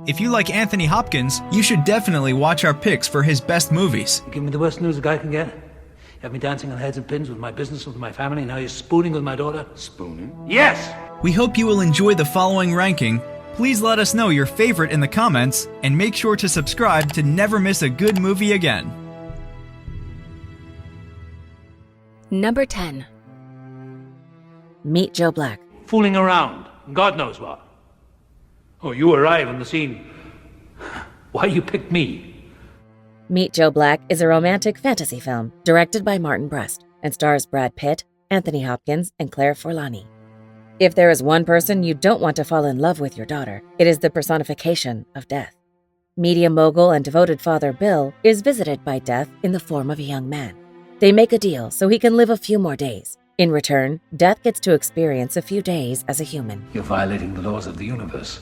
If you like Anthony Hopkins, you should definitely watch our picks for his best movies. You give me the worst news a guy can get. You have me dancing on heads and pins with my business, with my family, and now you're spooning with my daughter. Spooning? Yes! We hope you will enjoy the following ranking. Please let us know your favorite in the comments, and make sure to subscribe to never miss a good movie again. Number 10. Meet Joe Black. Fooling around. God knows what. Oh, you arrive on the scene. Why you picked me? Meet Joe Black is a romantic fantasy film directed by Martin Brest and stars Brad Pitt, Anthony Hopkins, and Claire Forlani. If there is one person you don't want to fall in love with your daughter, it is the personification of death. Media mogul and devoted father Bill is visited by death in the form of a young man. They make a deal so he can live a few more days. In return, Death gets to experience a few days as a human. You're violating the laws of the universe.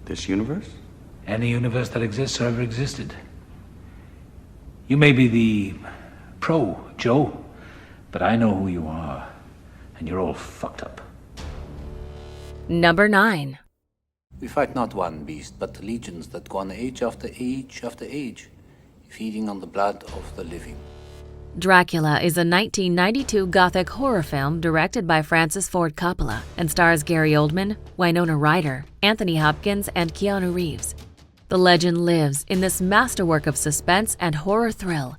This universe? Any universe that exists or ever existed. You may be the pro, Joe, but I know who you are, and you're all fucked up. Number 9. We fight not one beast, but legions that go on age after age after age, feeding on the blood of the living. Dracula is a 1992 Gothic horror film directed by Francis Ford Coppola and stars Gary Oldman, Winona Ryder, Anthony Hopkins, and Keanu Reeves. The legend lives in this masterwork of suspense and horror thrill.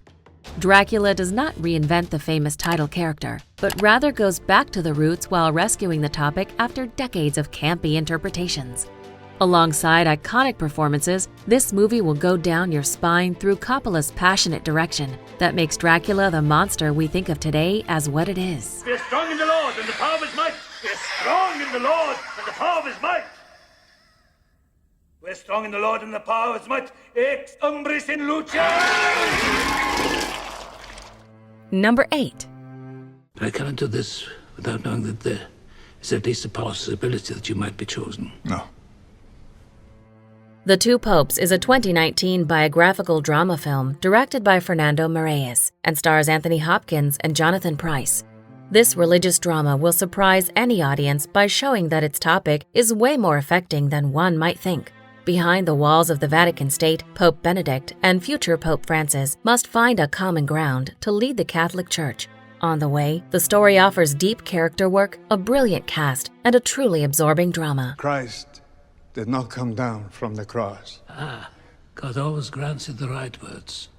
Dracula does not reinvent the famous title character, but rather goes back to the roots while rescuing the topic after decades of campy interpretations. Alongside iconic performances, this movie will go down your spine through Coppola's passionate direction that makes Dracula the monster we think of today as what it is. Be strong in the Lord and the power of his might. Be strong in the Lord and the power of his might. We're strong in the Lord and the power of his might. Ex umbris in luce. Number 8. But I cannot do this without knowing that there is at least a possibility that you might be chosen. No. The Two Popes is a 2019 biographical drama film directed by Fernando Meirelles and stars Anthony Hopkins and Jonathan Pryce. This religious drama will surprise any audience by showing that its topic is way more affecting than one might think. Behind the walls of the Vatican State, Pope Benedict and future Pope Francis must find a common ground to lead the Catholic Church. On the way, the story offers deep character work, a brilliant cast, and a truly absorbing drama. Christ did not come down from the cross. God always grants you the right words.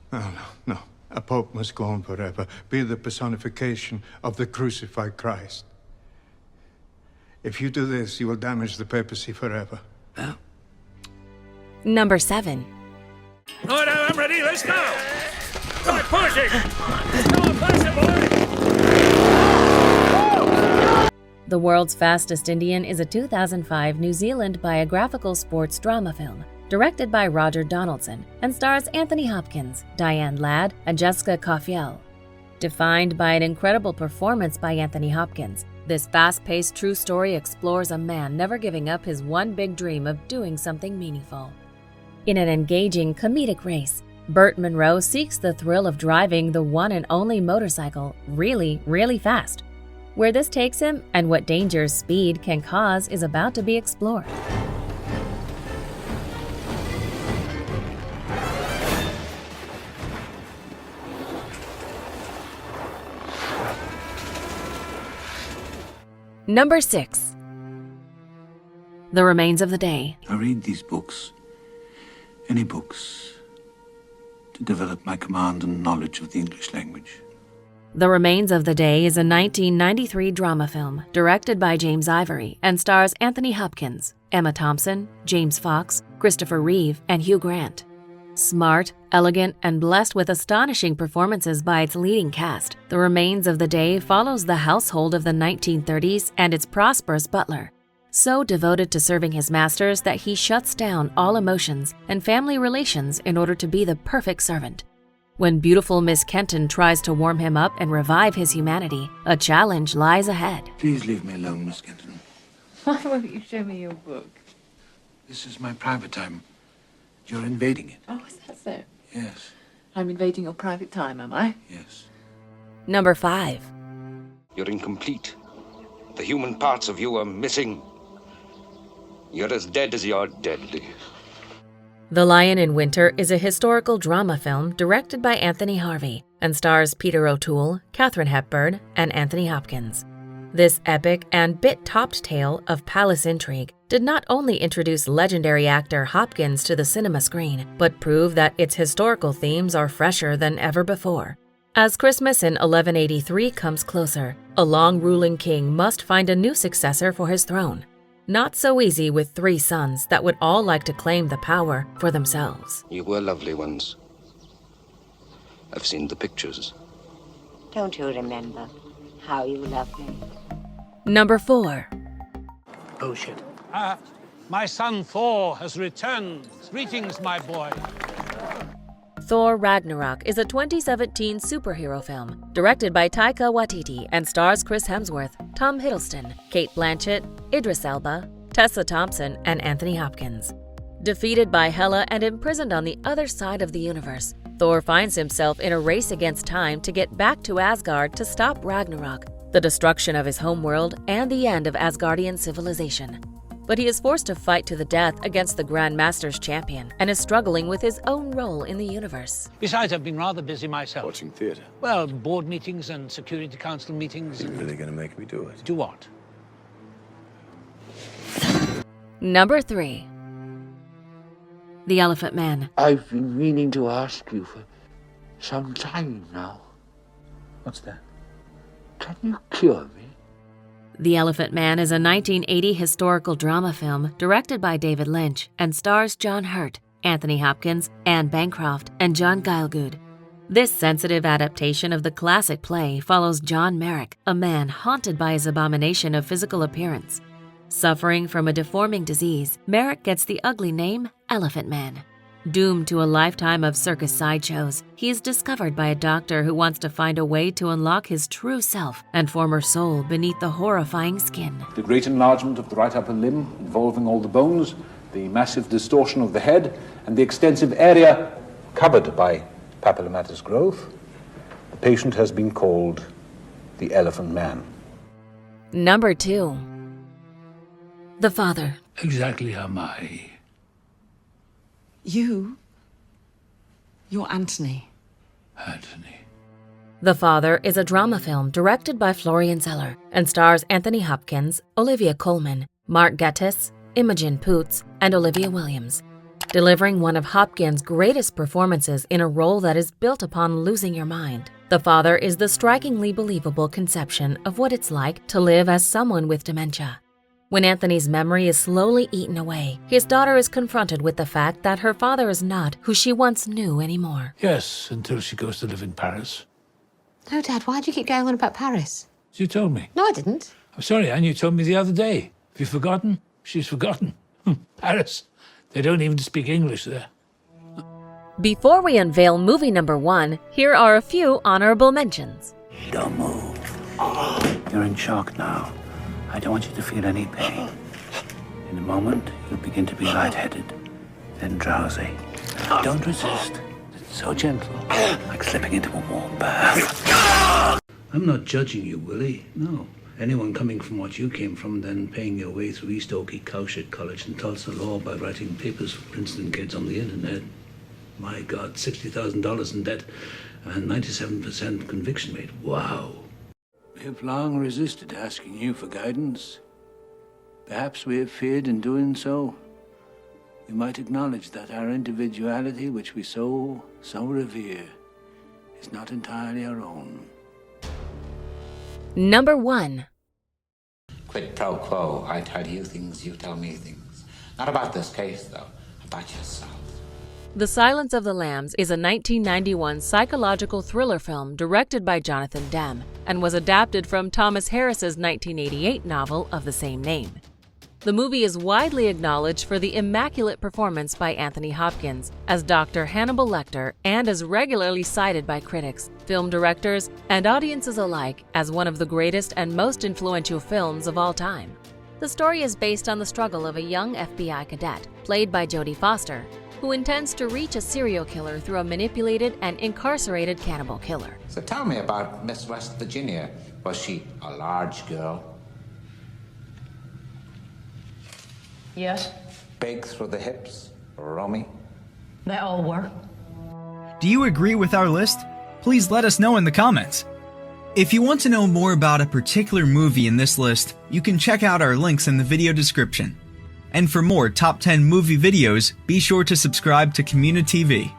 No. A pope must go on forever, be the personification of the crucified Christ. If you do this, you will damage the papacy forever. Well, Number 7. All right, I'm ready. Let's go. Come on, pushing. Come on, push it, boy. The World's Fastest Indian is a 2005 New Zealand biographical sports drama film directed by Roger Donaldson and stars Anthony Hopkins, Diane Ladd, and Jessica Caulfield. Defined by an incredible performance by Anthony Hopkins, this fast-paced true story explores a man never giving up his one big dream of doing something meaningful. In an engaging comedic race, Burt Munro seeks the thrill of driving the one and only motorcycle really, really fast. Where this takes him and what dangers speed can cause is about to be explored. Number 6. The Remains of the Day. I read these books, any books, to develop my command and knowledge of the English language. The Remains of the Day is a 1993 drama film directed by James Ivory and stars Anthony Hopkins, Emma Thompson, James Fox, Christopher Reeve, and Hugh Grant. Smart, elegant, and blessed with astonishing performances by its leading cast, The Remains of the Day follows the household of the 1930s and its prosperous butler, so devoted to serving his masters that he shuts down all emotions and family relations in order to be the perfect servant. When beautiful Miss Kenton tries to warm him up and revive his humanity, a challenge lies ahead. Please leave me alone, Miss Kenton. Why won't you show me your book? This is my private time. You're invading it. Oh, is that so? Yes, I'm invading your private time, am I? yes. Number 5. You're incomplete. The human parts of you are missing. You're as dead as you're deadly. The Lion in Winter is a historical drama film directed by Anthony Harvey and stars Peter O'Toole, Katharine Hepburn, and Anthony Hopkins. This epic and bit-topped tale of palace intrigue did not only introduce legendary actor Hopkins to the cinema screen, but prove that its historical themes are fresher than ever before. As Christmas in 1183 comes closer, a long-ruling king must find a new successor for his throne. Not so easy with 3 sons that would all like to claim the power for themselves. You were lovely once. I've seen the pictures. Don't you remember how you loved me? Number 4. Bullshit. My son Thor has returned. Greetings, my boy. Thor Ragnarok is a 2017 superhero film directed by Taika Waititi and stars Chris Hemsworth, Tom Hiddleston, Cate Blanchett, Idris Elba, Tessa Thompson, and Anthony Hopkins. Defeated by Hela and imprisoned on the other side of the universe, Thor finds himself in a race against time to get back to Asgard to stop Ragnarok, the destruction of his homeworld and the end of Asgardian civilization. But he is forced to fight to the death against the Grand Master's champion and is struggling with his own role in the universe. Besides, I've been rather busy myself. Watching theatre. Well, board meetings and Security Council meetings. You're really going to make me do it? Do what? Number 3. The Elephant Man. I've been meaning to ask you for some time now. What's that? Can you cure me? The Elephant Man is a 1980 historical drama film directed by David Lynch and stars John Hurt, Anthony Hopkins, Anne Bancroft, and John Gielgud. This sensitive adaptation of the classic play follows John Merrick, a man haunted by his abomination of physical appearance. Suffering from a deforming disease, Merrick gets the ugly name Elephant Man. Doomed to a lifetime of circus sideshows, he is discovered by a doctor who wants to find a way to unlock his true self and former soul beneath the horrifying skin. The great enlargement of the right upper limb, involving all the bones, the massive distortion of the head, and the extensive area covered by papillomatous growth. The patient has been called the Elephant Man. Number 2. The Father. Exactly am I. You're Anthony. Anthony. The Father is a drama film directed by Florian Zeller and stars Anthony Hopkins, Olivia Colman, Mark Gatiss, Imogen Poots, and Olivia Williams. Delivering one of Hopkins' greatest performances in a role that is built upon losing your mind, The Father is the strikingly believable conception of what it's like to live as someone with dementia. When Anthony's memory is slowly eaten away, his daughter is confronted with the fact that her father is not who she once knew anymore. Yes, until she goes to live in Paris. No, Dad, why do you keep going on about Paris? You told me. No, I didn't. I'm sorry, Anne, you told me the other day. Have you forgotten? She's forgotten. Paris. They don't even speak English there. Before we unveil movie number 1, here are a few honorable mentions. Don't move. You're in shock now. I don't want you to feel any pain. In a moment, you'll begin to be lightheaded, then drowsy. Don't resist. It's so gentle, like slipping into a warm bath. I'm not judging you, Willie. No. Anyone coming from what you came from, then paying your way through East Oakey Cowshit College and Tulsa Law by writing papers for Princeton kids on the internet. My God, $60,000 in debt and 97% conviction rate. Wow. We have long resisted asking you for guidance. Perhaps we have feared in doing so. We might acknowledge that our individuality, which we so revere, is not entirely our own. Number 1. Quid pro quo. I tell you things, you tell me things. Not about this case, though. About yourself. The Silence of the Lambs is a 1991 psychological thriller film directed by Jonathan Demme and was adapted from Thomas Harris's 1988 novel of the same name. The movie is widely acknowledged for the immaculate performance by Anthony Hopkins as Dr. Hannibal Lecter and is regularly cited by critics, film directors, and audiences alike as one of the greatest and most influential films of all time. The story is based on the struggle of a young FBI cadet, played by Jodie Foster, who intends to reach a serial killer through a manipulated and incarcerated cannibal killer. So tell me about Miss West Virginia. Was she a large girl? Yes? Big through the hips? Rummy? They all were. Do you agree with our list? Please let us know in the comments. If you want to know more about a particular movie in this list, you can check out our links in the video description. And for more top 10 movie videos, be sure to subscribe to communiTV.